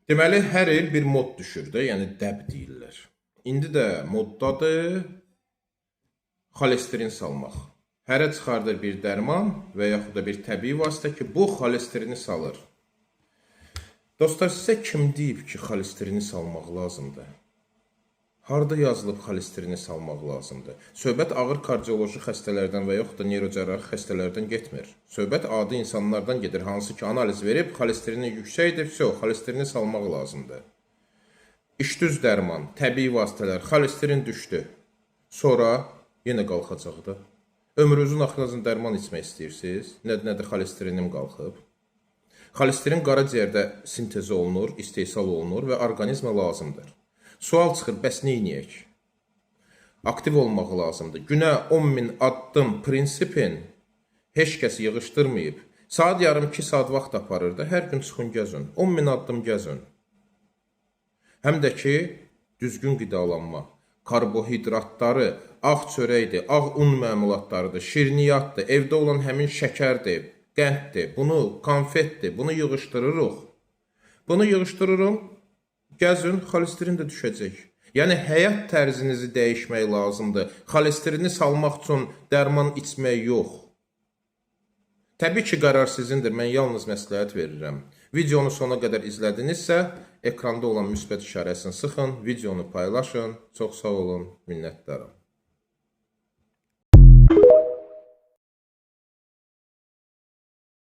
Deməli, hər il bir mod düşür də, yəni dəb deyirlər. İndi də moddadır xolesterin salmaq. Hərə çıxardır bir dərman və yaxud da bir təbii vasitə ki, bu xolesterini salır. Dostlar, sizə kim deyib ki, xolesterini salmaq lazımdır? Harada yazılıb xolesterini salmaq lazımdır? Söhbət ağır kardioloji xəstələrdən və yaxud da neyrocərrahi xəstələrdən getmir. Söhbət adi insanlardan gedir, hansı ki, analiz verib, xolesterini yüksəkdir, xolesterini salmaq lazımdır. İşdüz dərman, təbii vasitələr, xolesterin düşdü. Sonra yenə qalxacaqdır. Ömrünüzün axırınızın dərman içmək istəyirsiniz. Nədir xolesterinim qalxıb? Xolesterin qaraciyərdə sintezi olunur, istehsal olunur və orqanizmə lazımdır. Sual çıxır, bəs neyniyək? Aktiv olmaq lazımdır. Günə 10.000 addım prinsipin heç kəs yığışdırmayıb. Saat yarım 2 saat vaxt aparır da, hər gün çıxın gəzin. 10.000 addım gəzin. Həm də ki, düzgün qidalanma. Karbohidratları, ağ çörəkdir, ağ un məmulatlarıdır, şirniyyatdır, evdə olan həmin şəkərdir, qənddir, bunu konfetdir, bunu yığışdırırıq. Bunu yığışdırırım, gəzin, xolesterin də düşəcək. Yəni, həyat tərzinizi dəyişmək lazımdır. Xolesterini salmaq üçün dərman içmək yox. Təbii ki, qərar sizindir, mən yalnız məsləhət verirəm. Videonu sona qədər izlədinizsə, ekranda olan müsbət işarəsini sıxın, videonu paylaşın. Çox sağ olun, minnətdaram.